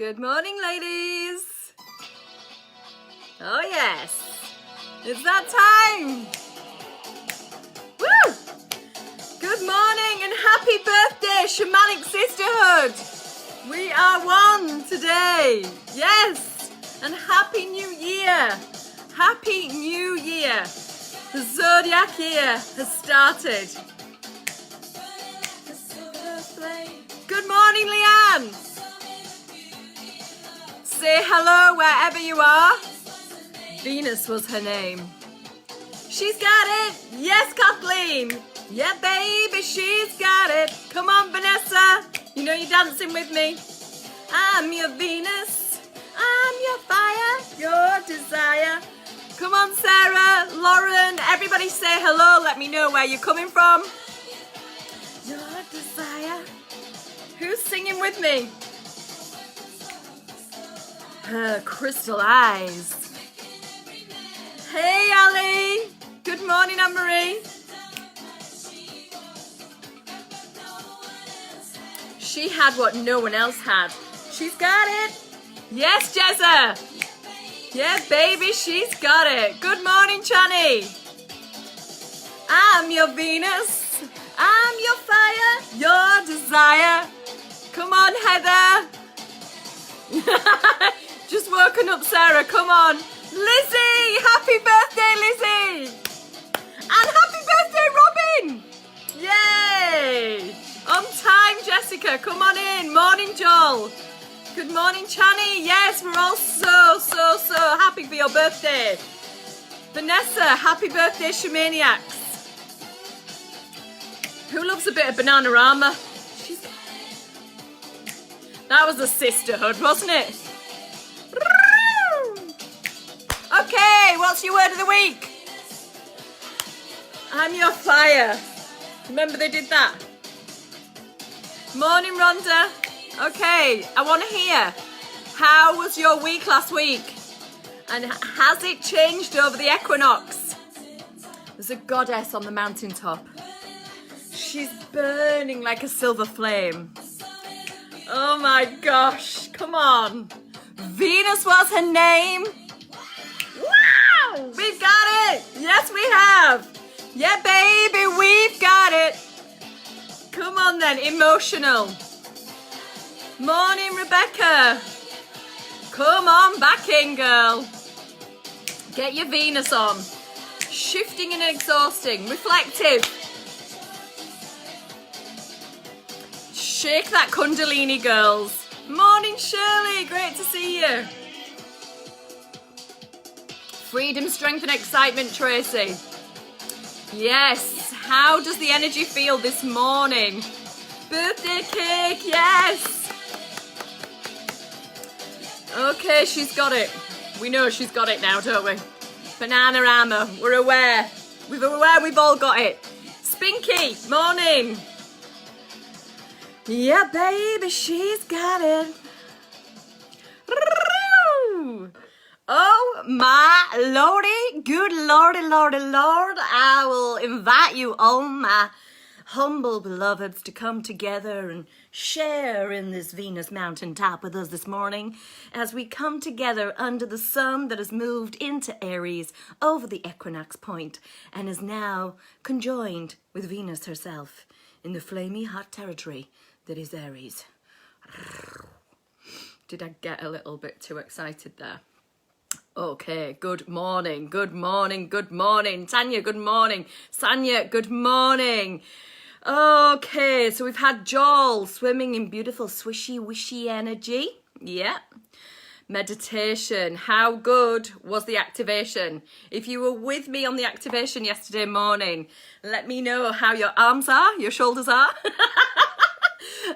Good morning, ladies. Oh, yes. It's that time. Woo! Good morning and happy birthday, Shamanic Sisterhood. We are one today. Yes. And happy new year. Happy new year. The zodiac year has started. Good morning, Leanne. Say hello wherever you are. Venus was her name. She's got it. Yes, Kathleen. Yeah, baby, she's got it. Come on, Vanessa. You know you're dancing with me. I'm your Venus. I'm your fire, your desire. Come on, Sarah, Lauren, everybody say hello. Let me know where you're coming from. Your desire. Who's singing with me? Her crystal eyes. Hey, Ali. Good morning, Anne-Marie. She had what no one else had. She's got it. Yes, Jezza. Yeah, baby, she's got it. Good morning, Chani. I'm your Venus. I'm your fire, your desire. Come on, Heather. Just woken up, Sarah. Come on. Lizzie, happy birthday, Lizzie. And happy birthday, Robin. Yay. On time, Jessica. Come on in. Morning, Joel. Good morning, Chani. Yes, we're all so happy for your birthday. Vanessa, happy birthday, Shamaniacs. Who loves a bit of Bananarama? That was a sisterhood, wasn't it? Okay, what's your word of the week? I'm your fire. Remember they did that? Morning, Rhonda. Okay, I want to hear, how was your week last week? And has it changed over the equinox? There's a goddess on the mountaintop. She's burning like a silver flame. Oh my gosh, come on. Venus was her name. Wow, we've got it. Yes, we have. Yeah, baby, we've got it. Come on then, emotional. Morning, Rebecca. Come on back in, girl. Get your Venus on. Shifting and exhausting. Reflective. Shake that Kundalini, girls. Morning, Shirley. Great to see you. Freedom, strength and excitement, Tracy. Yes. How does the energy feel this morning? Birthday cake, yes. Okay, she's got it. We know she's got it now, don't we? Bananarama, we're aware. We're aware we've all got it. Spinky, morning. Yeah, baby, she's got it. Oh, my lordy, good lordy, lordy, lord. I will invite you all, my humble beloveds, to come together and share in this Venus mountaintop with us this morning as we come together under the sun that has moved into Aries over the equinox point and is now conjoined with Venus herself in the flamey hot territory that is Aries. Did I get a little bit too excited there? Okay, good morning, good morning, good morning. Tanya, good morning. Sanya, good morning. Okay, so we've had Joel swimming in beautiful swishy wishy energy. Yeah. Meditation. How good was the activation? If you were with me on the activation yesterday morning, let me know how your arms are, your shoulders are.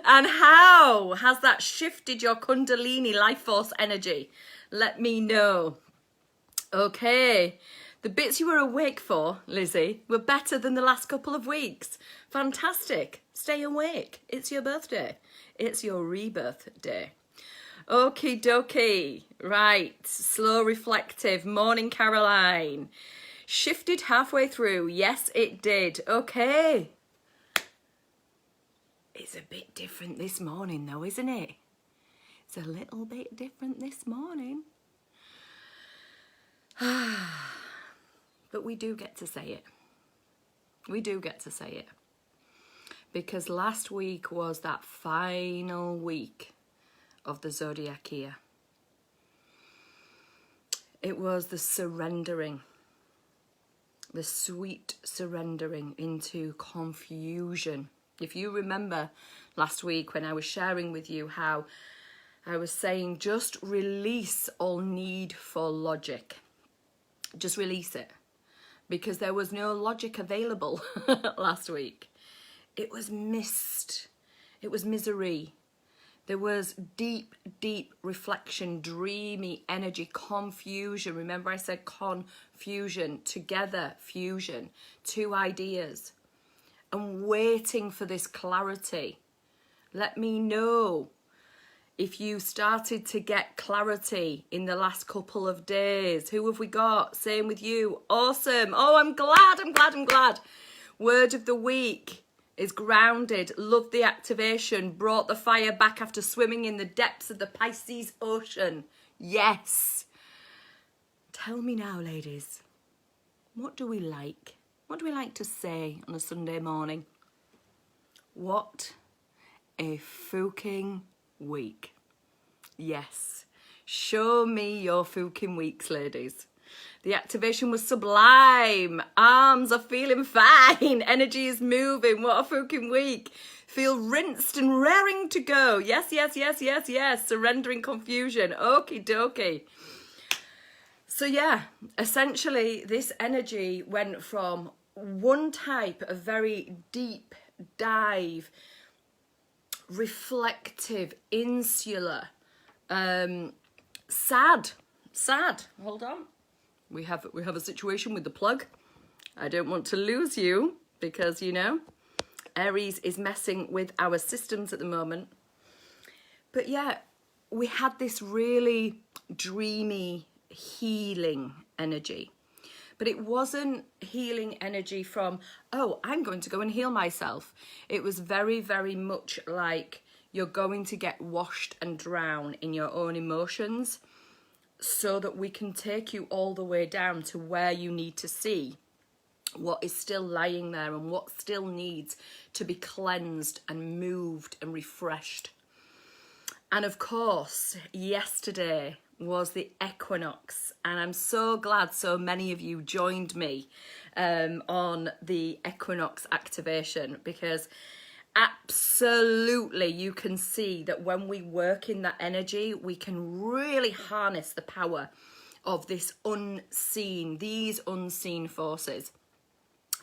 And how has that shifted your Kundalini life force energy? Let me know. Okay. The bits you were awake for, Lizzie, were better than the last couple of weeks. Fantastic. Stay awake. It's your birthday. It's your rebirth day. Okie dokie. Right. Slow reflective. Morning, Caroline. Shifted halfway through. Yes, it did. Okay. It's a bit different this morning though, isn't it? It's a little bit different this morning. But we do get to say it. We do get to say it. Because last week was that final week of the zodiac year. It was the surrendering, the sweet surrendering into confusion. If you remember last week when I was sharing with you how I was saying just release all need for logic. Just release it. Because there was no logic available last week. It was mist. It was misery. There was deep, deep reflection, dreamy energy, confusion. Remember I said confusion, together, fusion, two ideas. And waiting for this clarity. Let me know if you started to get clarity in the last couple of days. Who have we got? Same with you. Awesome. Oh, I'm glad. Word of the week is grounded. Love the activation. Brought the fire back after swimming in the depths of the Pisces Ocean. Yes. Tell me now, ladies. What do we like? What do we like to say on a Sunday morning? What a fucking week. Yes. Show me your fucking weeks, ladies. The activation was sublime. Arms are feeling fine. Energy is moving. What a fucking week. Feel rinsed and raring to go. Yes. Surrendering confusion. Okie dokie. So yeah, essentially this energy went from one type of very deep dive, reflective, insular, sad. Hold on. We have a situation with the plug. I don't want to lose you because, you know, Aries is messing with our systems at the moment. But yeah, we had this really dreamy, healing energy. But it wasn't healing energy from, oh, I'm going to go and heal myself. It was very, very much like you're going to get washed and drown in your own emotions so that we can take you all the way down to where you need to see what is still lying there and what still needs to be cleansed and moved and refreshed. And of course, yesterday was the equinox, and I'm so glad so many of you joined me on the equinox activation, because absolutely you can see that when we work in that energy, we can really harness the power of these unseen forces,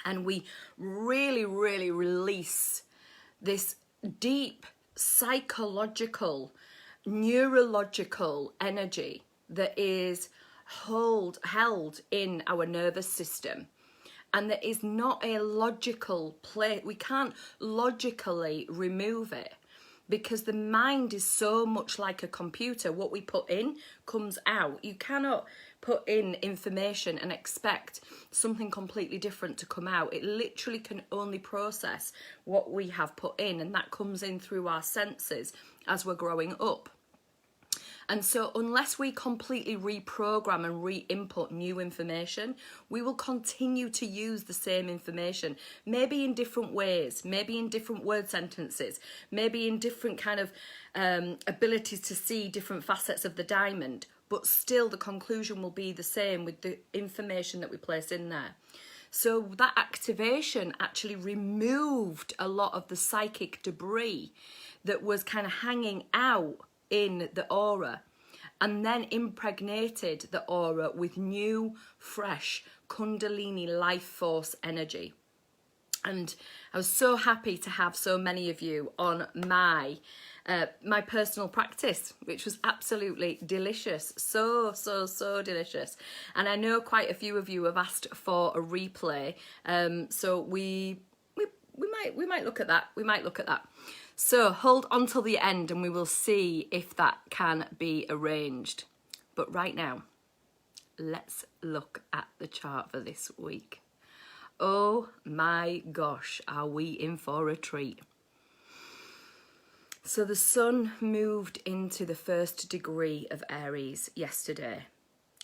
and we really release this deep psychological, neurological energy that is held in our nervous system, and that is not a logical place. We can't logically remove it because the mind is so much like a computer. What we put in comes out. You cannot put in information and expect something completely different to come out. It literally can only process what we have put in, and that comes in through our senses as we're growing up. And so unless we completely reprogram and re-input new information, we will continue to use the same information, maybe in different ways, maybe in different word sentences, maybe in different kind of abilities to see different facets of the diamond, but still the conclusion will be the same with the information that we place in there. So that activation actually removed a lot of the psychic debris that was kind of hanging out in the aura, and then impregnated the aura with new, fresh Kundalini life force energy. And I was so happy to have so many of you on my personal practice, which was absolutely delicious. So delicious. And I know quite a few of you have asked for a replay. So we might look at that. We might look at that. So hold on till the end and we will see if that can be arranged. But right now, let's look at the chart for this week. Oh my gosh, are we in for a treat? So the sun moved into the first degree of Aries yesterday.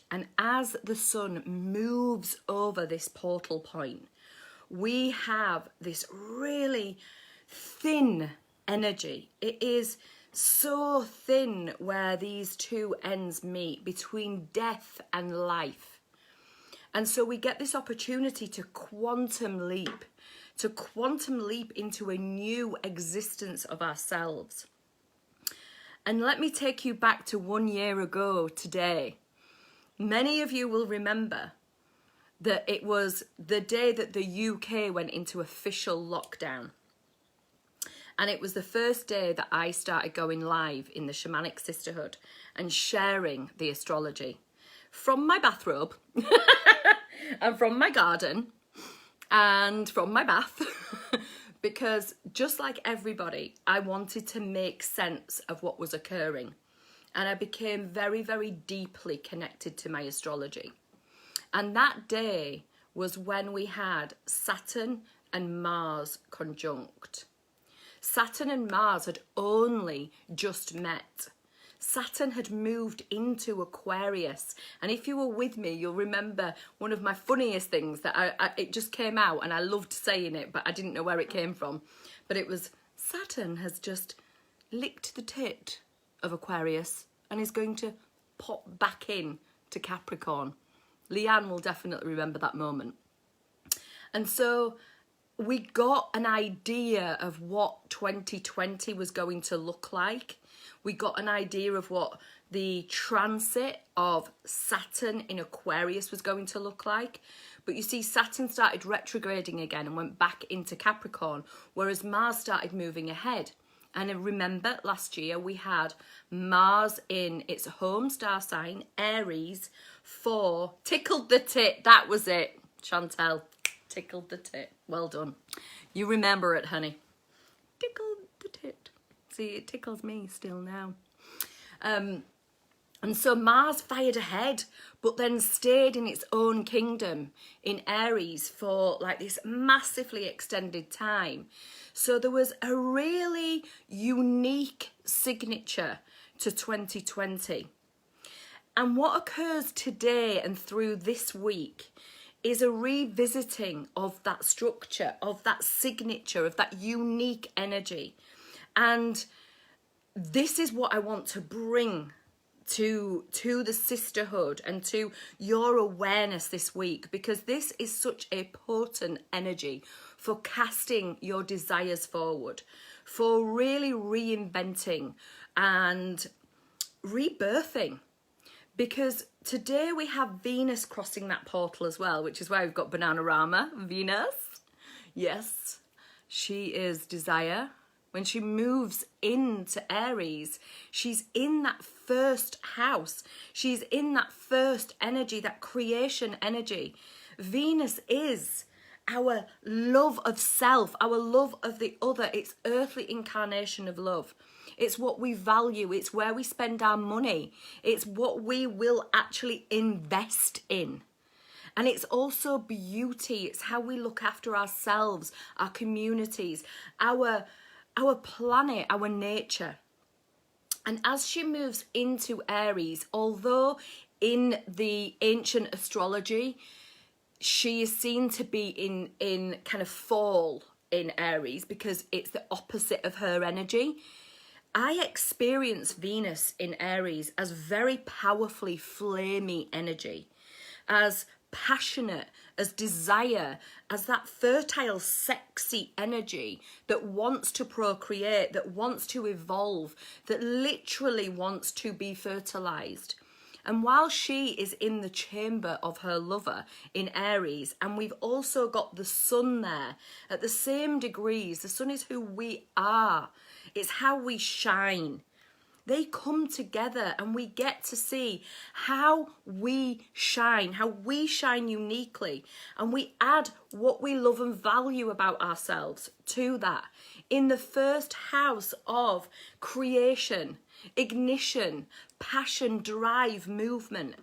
And as the sun moves over this portal point, we have this really thin energy. It is so thin where these two ends meet between death and life. And so we get this opportunity to quantum leap into a new existence of ourselves. And let me take you back to 1 year ago today. Many of you will remember that it was the day that the UK went into official lockdown. And it was the first day that I started going live in the Shamanic Sisterhood and sharing the astrology from my bathrobe and from my garden and from my bath. Because just like everybody, I wanted to make sense of what was occurring. And I became very, very deeply connected to my astrology. And that day was when we had Saturn and Mars conjunct. Saturn and Mars had only just met. Saturn had moved into Aquarius. And if you were with me, you'll remember one of my funniest things that it just came out and I loved saying it, but I didn't know where it came from. But it was, Saturn has just licked the tit of Aquarius and is going to pop back in to Capricorn. Leanne will definitely remember that moment. And so we got an idea of what 2020 was going to look like. We got an idea of what the transit of Saturn in Aquarius was going to look like. But you see, Saturn started retrograding again and went back into Capricorn, whereas Mars started moving ahead. And remember, last year we had Mars in its home star sign, Aries, for tickled the tit. That was it, Chantel. Tickled the tit. Well done. You remember it, honey. Tickled the tit. See, it tickles me still now. And so Mars fired ahead, but then stayed in its own kingdom in Aries for like this massively extended time. So there was a really unique signature to 2020. And what occurs today and through this week is a revisiting of that structure, of that signature, of that unique energy. And this is what I want to bring to the sisterhood and to your awareness this week, because this is such a potent energy for casting your desires forward, for really reinventing and rebirthing. Because today we have Venus crossing that portal as well, which is why we've got Bananarama, Venus. Yes, she is desire. When she moves into Aries, she's in that first house. She's in that first energy, that creation energy. Venus is our love of self, our love of the other. It's earthly incarnation of love. It's what we value. It's where we spend our money. It's what we will actually invest in. And it's also beauty. It's how we look after ourselves, our communities, our planet, our nature. And as she moves into Aries, although in the ancient astrology, she is seen to be in kind of fall in Aries because it's the opposite of her energy. I experience Venus in Aries as very powerfully flamey energy, as passionate, as desire, as that fertile, sexy energy that wants to procreate, that wants to evolve, that literally wants to be fertilized. And while she is in the chamber of her lover in Aries, and we've also got the sun there at the same degrees, the sun is who we are. It's how we shine. They come together and we get to see how we shine uniquely. And we add what we love and value about ourselves to that. In the first house of creation, ignition, passion, drive, movement.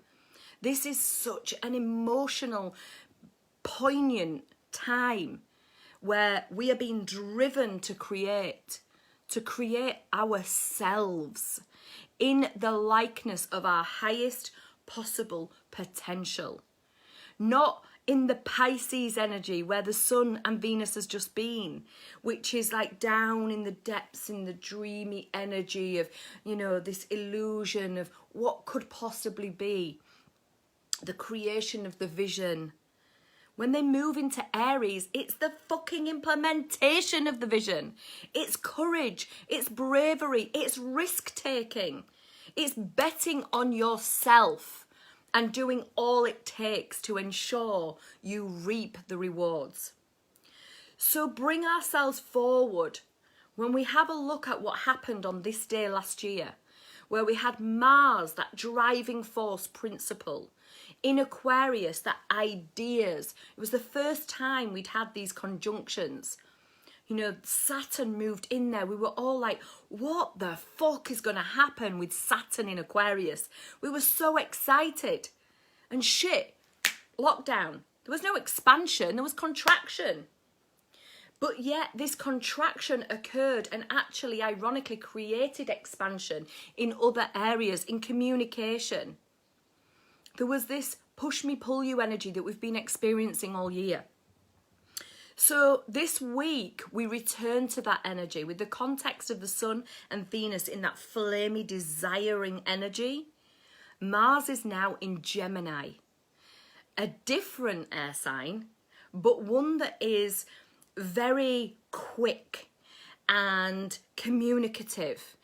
This is such an emotional, poignant time where we are being driven to create, to create ourselves in the likeness of our highest possible potential. Not in the Pisces energy where the Sun and Venus has just been, which is like down in the depths, in the dreamy energy of, you know, this illusion of what could possibly be, the creation of the vision. When they move into Aries, it's the fucking implementation of the vision. It's courage, it's bravery, it's risk-taking. It's betting on yourself and doing all it takes to ensure you reap the rewards. So bring ourselves forward. When we have a look at what happened on this day last year, where we had Mars, that driving force principle, in Aquarius, that ideas. It was the first time we'd had these conjunctions. You know, Saturn moved in there. We were all like, what the fuck is going to happen with Saturn in Aquarius? We were so excited. And shit, lockdown. There was no expansion, there was contraction. But yet this contraction occurred and actually, ironically, created expansion in other areas, in communication. There was this push me, pull you energy that we've been experiencing all year. So this week we return to that energy with the context of the Sun and Venus in that flamey, desiring energy. Mars is now in Gemini, a different air sign, but one that is very quick and communicative.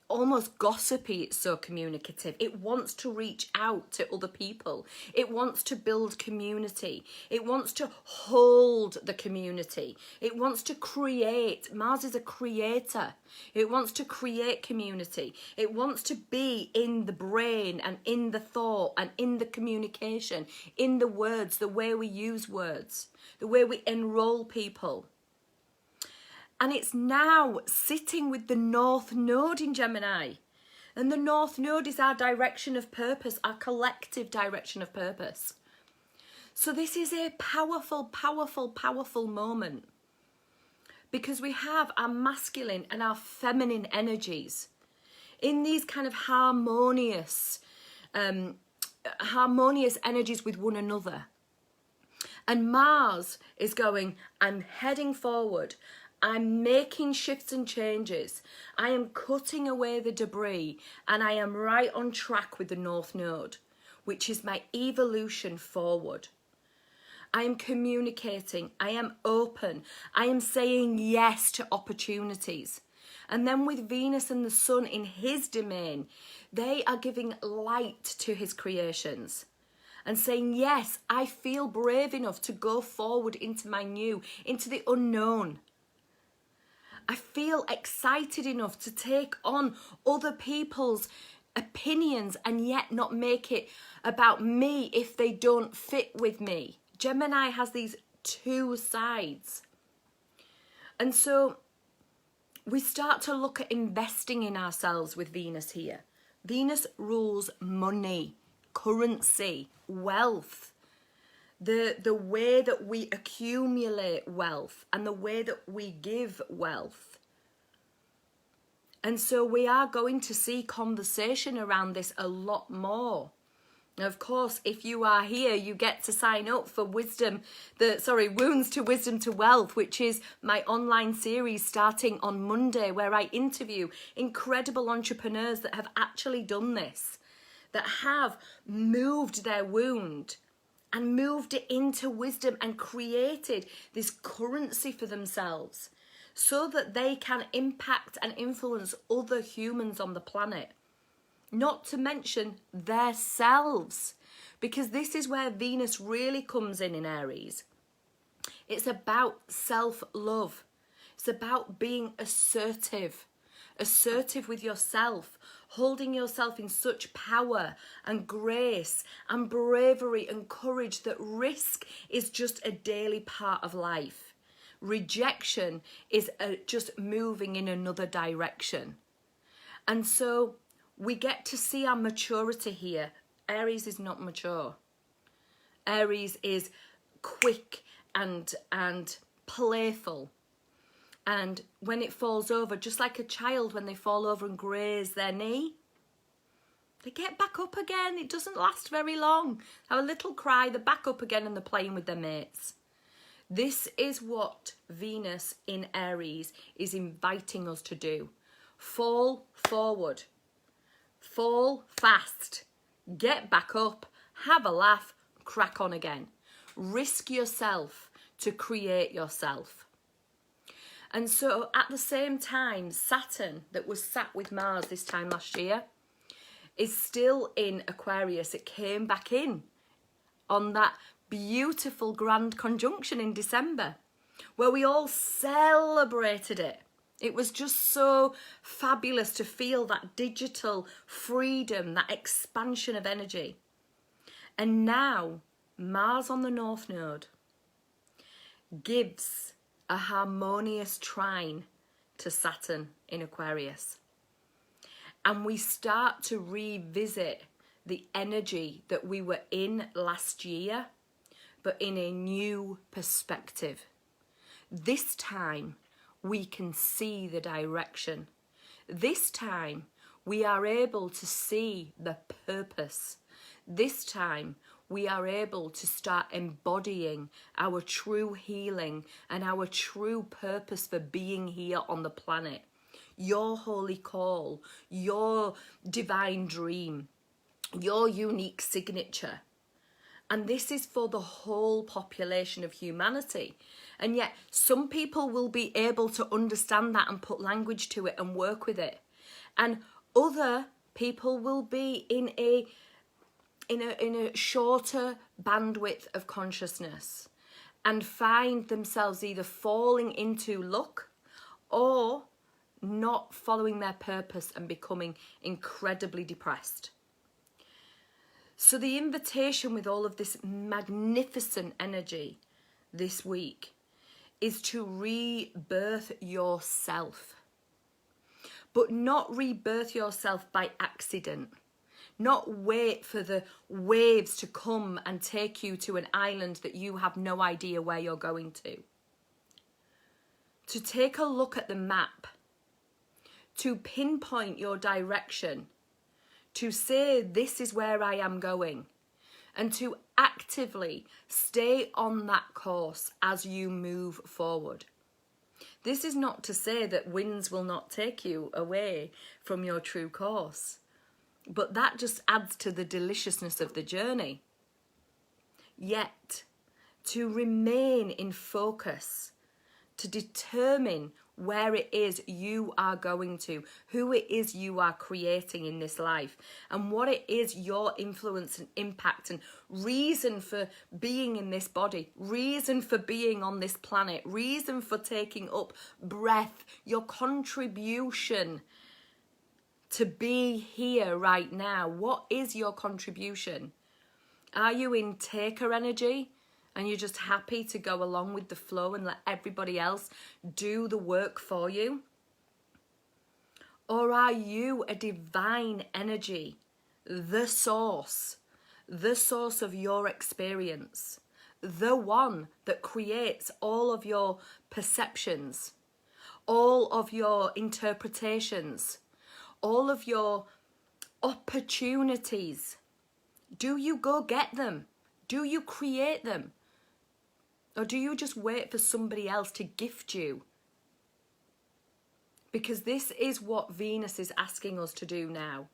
Almost gossipy, it's so communicative. It wants to reach out to other people. It wants to build community. It wants to hold the community. It wants to create. Mars is a creator. It wants to create community. It wants to be in the brain and in the thought and in the communication, in the words, the way we use words, the way we enroll people. And it's now sitting with the North Node in Gemini. And the North Node is our direction of purpose, our collective direction of purpose. So this is a powerful, powerful, powerful moment. Because we have our masculine and our feminine energies in these kind of harmonious energies with one another. And Mars is going, I'm heading forward. I'm making shifts and changes. I am cutting away the debris and I am right on track with the North Node, which is my evolution forward. I am communicating. I am open. I am saying yes to opportunities. And then with Venus and the Sun in his domain, they are giving light to his creations and saying, yes, I feel brave enough to go forward into my new, into the unknown. I feel excited enough to take on other people's opinions and yet not make it about me if they don't fit with me. Gemini has these two sides. And so we start to look at investing in ourselves with Venus here. Venus rules money, currency, wealth. The way that we accumulate wealth and the way that we give wealth. And so we are going to see conversation around this a lot more. Now, of course, if you are here, you get to sign up for Wounds to Wisdom to Wealth, which is my online series starting on Monday, where I interview incredible entrepreneurs that have actually done this, that have moved their wound and moved it into wisdom and created this currency for themselves so that they can impact and influence other humans on the planet. Not to mention themselves, because this is where Venus really comes in Aries. It's about self-love. It's about being assertive with yourself, holding yourself in such power and grace and bravery and courage that risk is just a daily part of life. Rejection is just moving in another direction. And so we get to see our maturity here. Aries is not mature. Aries is quick and playful. And when it falls over, just like a child when they fall over and graze their knee, they get back up again. It doesn't last very long. Have a little cry, they're back up again and they're playing with their mates. This is what Venus in Aries is inviting us to do. Fall forward. Fall fast. Get back up. Have a laugh. Crack on again. Risk yourself to create yourself. And so at the same time, Saturn, that was sat with Mars this time last year, is still in Aquarius. It came back in on that beautiful grand conjunction in December, where we all celebrated it. It was just so fabulous to feel that digital freedom, that expansion of energy. And now Mars on the North Node gives a harmonious trine to Saturn in Aquarius. And we start to revisit the energy that we were in last year, but in a new perspective. This time, we can see the direction. This time, we are able to see the purpose. This time, we are able to start embodying our true healing and our true purpose for being here on the planet. Your holy call, your divine dream, your unique signature. And this is for the whole population of humanity. And yet some people will be able to understand that and put language to it and work with it. And other people will be in a shorter bandwidth of consciousness and find themselves either falling into luck or not following their purpose and becoming incredibly depressed. So the invitation with all of this magnificent energy this week is to rebirth yourself. But not rebirth yourself by accident. Not wait for the waves to come and take you to an island that you have no idea where you're going to. To take a look at the map, to pinpoint your direction, to say this is where I am going, and to actively stay on that course as you move forward. This is not to say that winds will not take you away from your true course, but that just adds to the deliciousness of the journey. Yet, to remain in focus, to determine where it is you are going to, who it is you are creating in this life, and what it is your influence and impact and reason for being in this body, reason for being on this planet, reason for taking up breath, your contribution to be here right now. What is your contribution? Are you in taker energy? And you're just happy to go along with the flow and let everybody else do the work for you? Or are you a divine energy, the source of your experience, the one that creates all of your perceptions, all of your interpretations, all of your opportunities? Do you go get them? Do you create them? Or do you just wait for somebody else to gift you? Because this is what Venus is asking us to do now,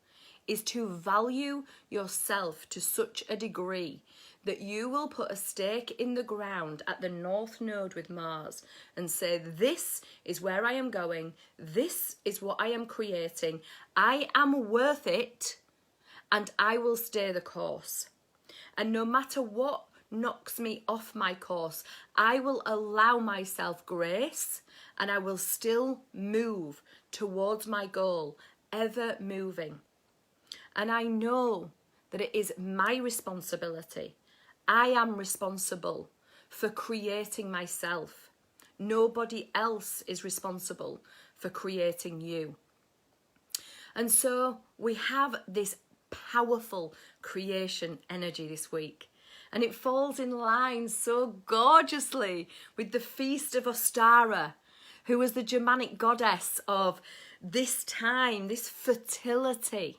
is to value yourself to such a degree that you will put a stake in the ground at the North Node with Mars and say, this is where I am going, this is what I am creating, I am worth it, and I will stay the course. And no matter what knocks me off my course, I will allow myself grace and I will still move towards my goal, ever moving. And I know that it is my responsibility. I am responsible for creating myself. Nobody else is responsible for creating you. And so we have this powerful creation energy this week. And it falls in line so gorgeously with the Feast of Ostara, who was the Germanic goddess of this time, this fertility,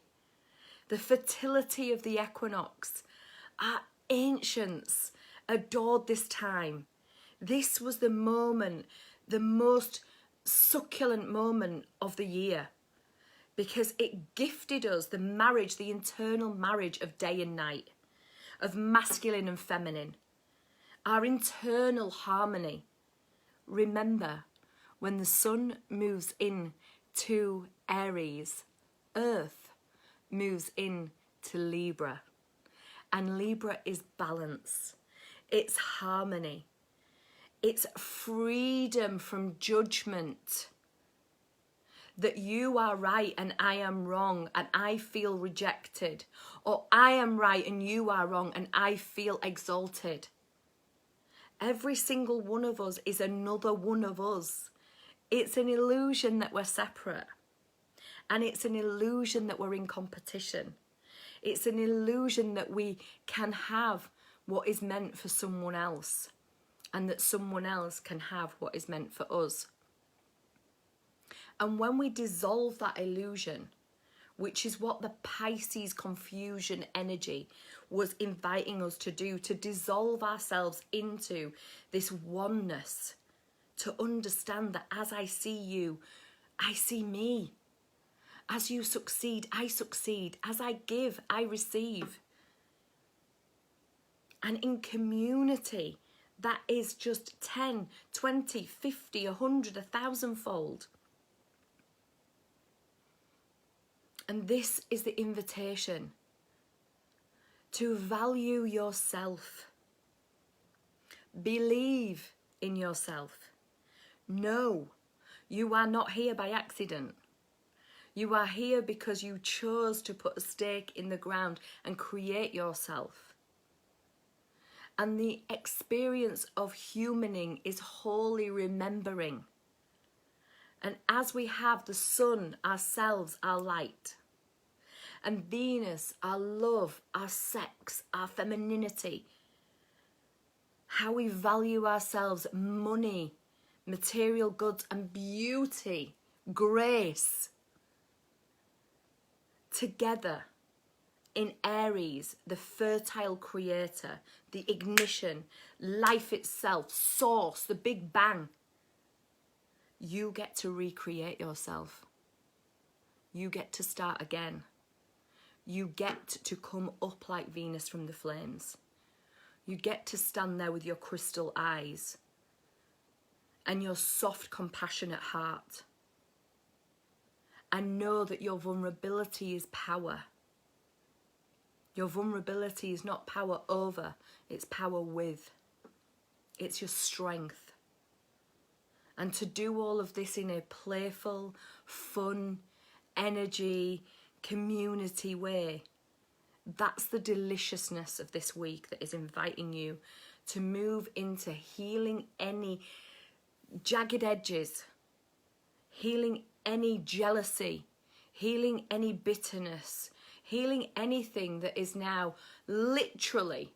the fertility of the equinox. Our ancients adored this time. This was the moment, the most succulent moment of the year, because it gifted us the marriage, the internal marriage of day and night, of masculine and feminine, our internal harmony. Remember, when the sun moves in to Aries, Earth moves in to Libra. And Libra is balance. It's harmony. It's freedom from judgment. That you are right and I am wrong and I feel rejected. Or I am right and you are wrong and I feel exalted. Every single one of us is another one of us. It's an illusion that we're separate. And it's an illusion that we're in competition. It's an illusion that we can have what is meant for someone else. And that someone else can have what is meant for us. And when we dissolve that illusion, which is what the Pisces confusion energy was inviting us to do, to dissolve ourselves into this oneness, to understand that as I see you, I see me. As you succeed, I succeed. As I give, I receive. And in community, that is just 10, 20, 50, 100, 1,000-fold. And this is the invitation to value yourself. Believe in yourself. No, you are not here by accident. You are here because you chose to put a stake in the ground and create yourself. And the experience of humaning is wholly remembering. And as we have the sun, ourselves, our light, and Venus, our love, our sex, our femininity, how we value ourselves, money, material goods and beauty, grace, together in Aries, the fertile creator, the ignition, life itself, source, the Big Bang. You get to recreate yourself. You get to start again. You get to come up like Venus from the flames. You get to stand there with your crystal eyes and your soft, compassionate heart. And know that your vulnerability is power. Your vulnerability is not power over, it's power with. It's your strength. And to do all of this in a playful, fun, energy, community way, that's the deliciousness of this week that is inviting you to move into healing any jagged edges, healing any jealousy, healing any bitterness, healing anything that is now literally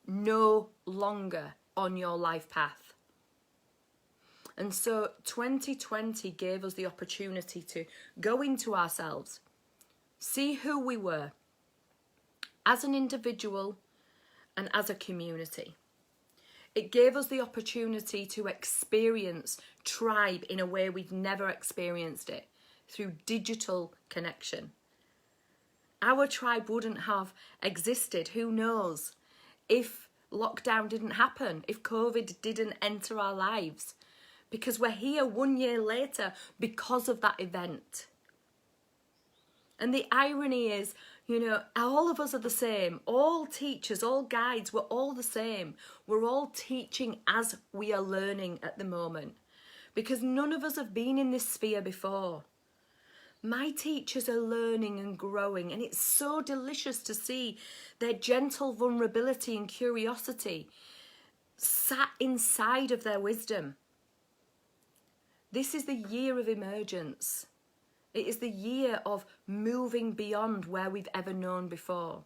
no longer on your life path. And so 2020 gave us the opportunity to go into ourselves, see who we were as an individual and as a community. It gave us the opportunity to experience tribe in a way we've never experienced it, through digital connection. Our tribe wouldn't have existed, who knows, if lockdown didn't happen, if COVID didn't enter our lives. Because we're here 1 year later because of that event. And the irony is, you know, all of us are the same. All teachers, all guides, we're all the same. We're all teaching as we are learning at the moment. Because none of us have been in this sphere before. My teachers are learning and growing, and it's so delicious to see their gentle vulnerability and curiosity sat inside of their wisdom. This is the year of emergence. It is the year of moving beyond where we've ever known before.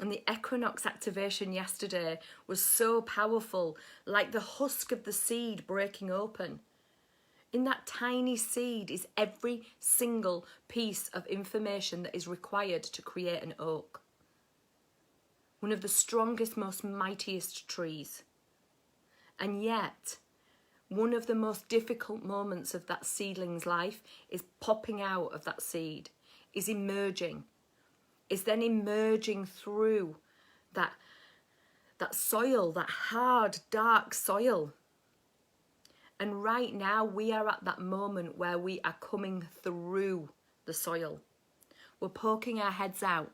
And the equinox activation yesterday was so powerful, like the husk of the seed breaking open. In that tiny seed is every single piece of information that is required to create an oak. One of the strongest, most mightiest trees. And yet, one of the most difficult moments of that seedling's life is popping out of that seed, is emerging, is then emerging through that soil, that hard, dark soil. And right now we are at that moment where we are coming through the soil. We're poking our heads out.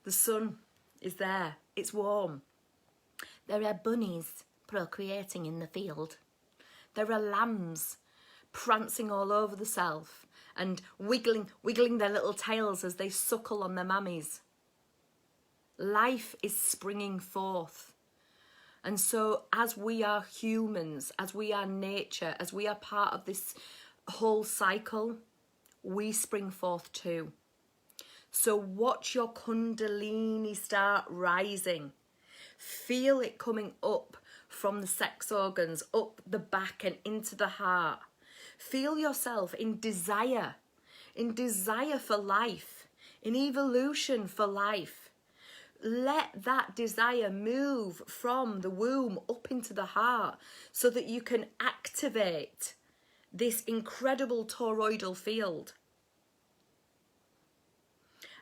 The sun is there. It's warm. There are bunnies procreating in the field. There are lambs prancing all over the self and wiggling their little tails as they suckle on their mammies. Life is springing forth. And so as we are humans, as we are nature, as we are part of this whole cycle, we spring forth too. So watch your Kundalini start rising. Feel it coming up from the sex organs, up the back and into the heart. Feel yourself in desire for life, in evolution for life. Let that desire move from the womb up into the heart so that you can activate this incredible toroidal field.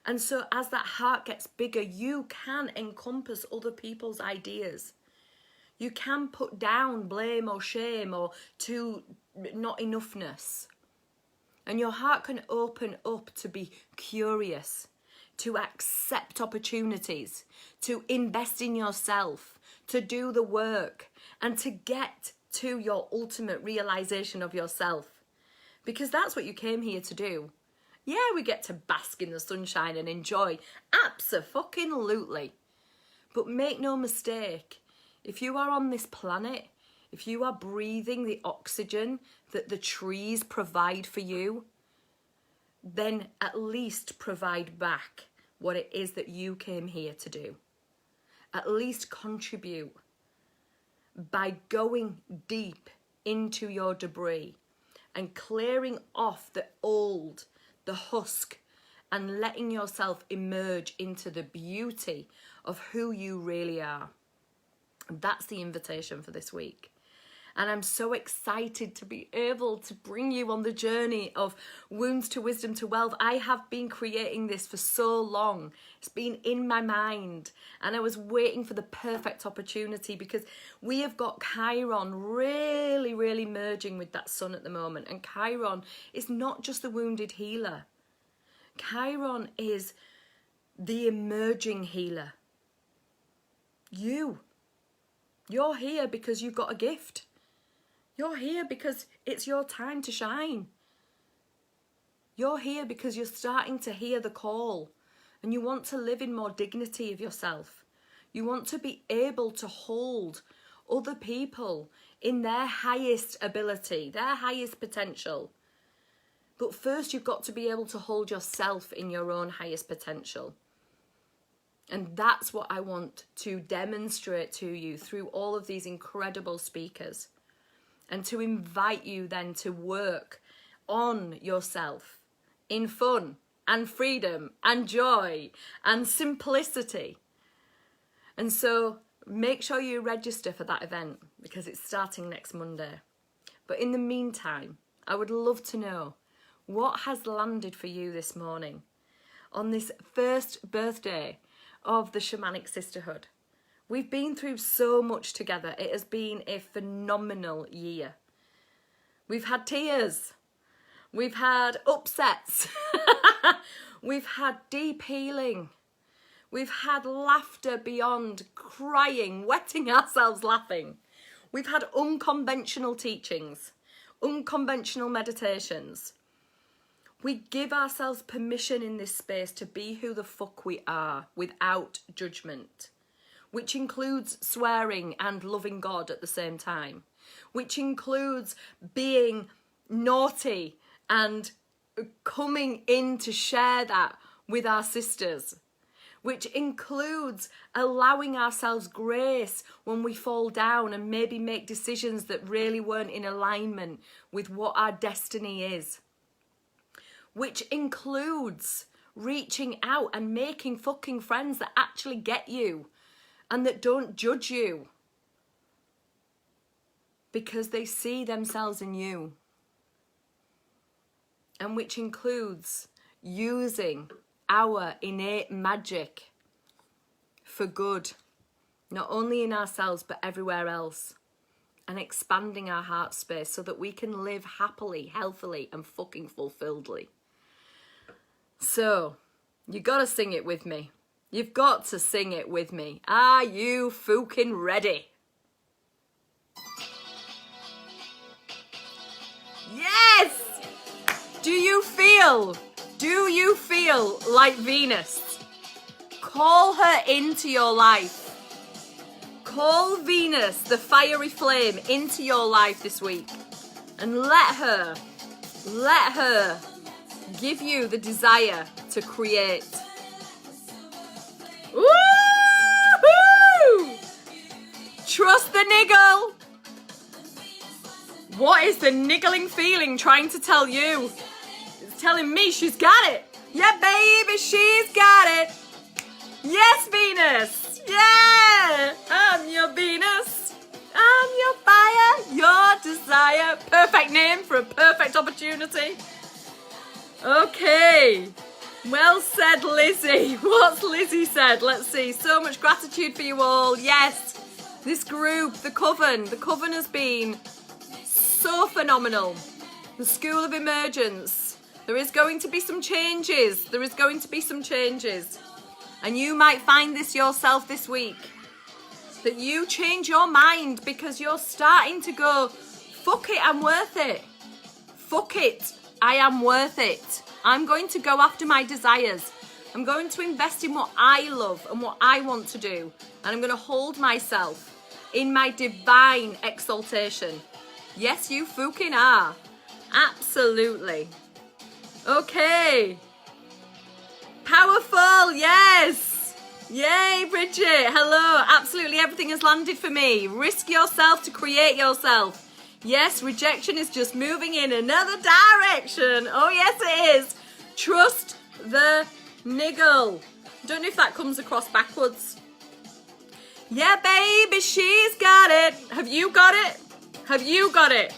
And so as that heart gets bigger, you can encompass other people's ideas. You can put down blame or shame or not enoughness. And your heart can open up to be curious, to accept opportunities, to invest in yourself, to do the work, and to get to your ultimate realization of yourself. Because that's what you came here to do. Yeah, we get to bask in the sunshine and enjoy. Abso-fucking-lutely. But make no mistake, if you are on this planet, if you are breathing the oxygen that the trees provide for you, then at least provide back what it is that you came here to do. At least contribute by going deep into your debris and clearing off the old, the husk, and letting yourself emerge into the beauty of who you really are. That's the invitation for this week. And I'm so excited to be able to bring you on the journey of Wounds to Wisdom to Wealth. I have been creating this for so long. It's been in my mind. And I was waiting for the perfect opportunity because we have got Chiron really, really merging with that sun at the moment. And Chiron is not just the wounded healer. Chiron is the emerging healer. You're here because you've got a gift. You're here because it's your time to shine. You're here because you're starting to hear the call and you want to live in more dignity of yourself. You want to be able to hold other people in their highest ability, their highest potential. But first you've got to be able to hold yourself in your own highest potential. And that's what I want to demonstrate to you through all of these incredible speakers. And to invite you then to work on yourself in fun and freedom and joy and simplicity. And so make sure you register for that event because it's starting next Monday. But in the meantime, I would love to know what has landed for you this morning on this first birthday of the Shamanic Sisterhood. We've been through so much together. It has been a phenomenal year. We've had tears. We've had upsets. We've had deep healing. We've had laughter beyond crying, wetting ourselves laughing. We've had unconventional teachings, unconventional meditations. We give ourselves permission in this space to be who the fuck we are without judgment, which includes swearing and loving God at the same time, which includes being naughty and coming in to share that with our sisters, which includes allowing ourselves grace when we fall down and maybe make decisions that really weren't in alignment with what our destiny is, which includes reaching out and making fucking friends that actually get you and that don't judge you because they see themselves in you, and which includes using our innate magic for good, not only in ourselves but everywhere else, and expanding our heart space so that we can live happily, healthily and fucking fulfilledly. So, you gotta sing it with me. You've got to sing it with me. Are you fucking ready? Yes! Do you feel like Venus? Call her into your life. Call Venus, the fiery flame, into your life this week. And let her give you the desire to create. Woo-hoo! Trust the niggle. What is the niggling feeling trying to tell you? It's telling me she's got it. Yeah, baby, she's got it. Yes, Venus. Yeah, I'm your Venus. I'm your fire, your desire. Perfect name for a perfect opportunity. Okay. Well said, Lizzie. What's Lizzie said? Let's see. So much gratitude for you all. Yes. This group, the Coven has been so phenomenal. The School of Emergence. There is going to be some changes. And you might find this yourself this week. That you change your mind because you're starting to go, fuck it, I'm worth it. Fuck it, I am worth it. I'm going to go after my desires. I'm going to invest in what I love and what I want to do. And I'm going to hold myself in my divine exaltation. Yes, you fucking are. Absolutely. Okay. Powerful, yes. Yay, Bridget. Hello. Absolutely everything has landed for me. Risk yourself to create yourself. Yes, rejection is just moving in another direction. Oh, yes, it is. Trust the niggle. Don't know if that comes across backwards. Yeah, baby, she's got it. Have you got it? Have you got it?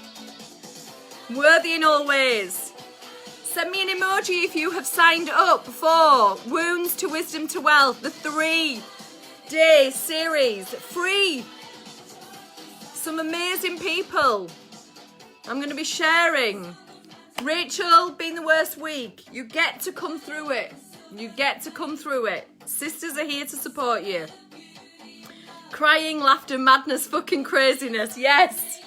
Worthy in all ways. Send me an emoji if you have signed up for Wounds to Wisdom to Wealth, the 3-day series, free. Some amazing people I'm going to be sharing. Rachel, been the worst week. You get to come through it. Sisters are here to support you. Crying, laughter, madness, fucking craziness. Yes.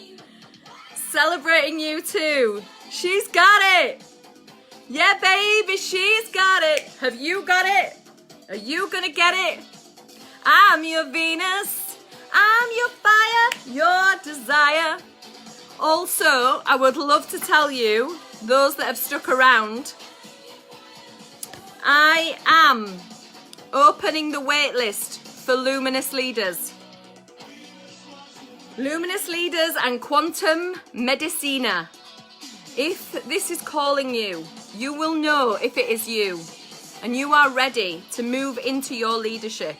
Celebrating you too. She's got it. Yeah, baby, she's got it. Have you got it? Are you gonna get it? I'm your Venus. I'm your fire, your desire. Also, I would love to tell you, those that have stuck around, I am opening the waitlist for Luminous Leaders. Luminous Leaders and Quantum Medicina. If this is calling you, you will know if it is you. And you are ready to move into your leadership.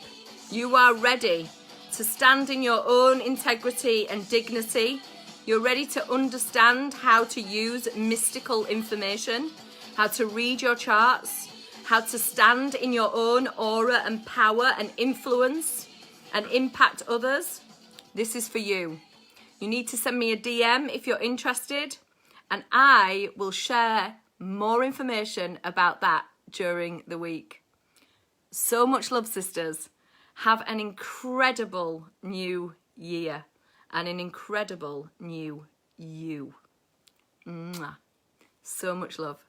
You are ready to stand in your own integrity and dignity. You're ready to understand how to use mystical information, how to read your charts, how to stand in your own aura and power and influence and impact others. This is for you. You need to send me a DM if you're interested, and I will share more information about that during the week. So much love, sisters. Have an incredible new year and an incredible new you. Mwah. So much love.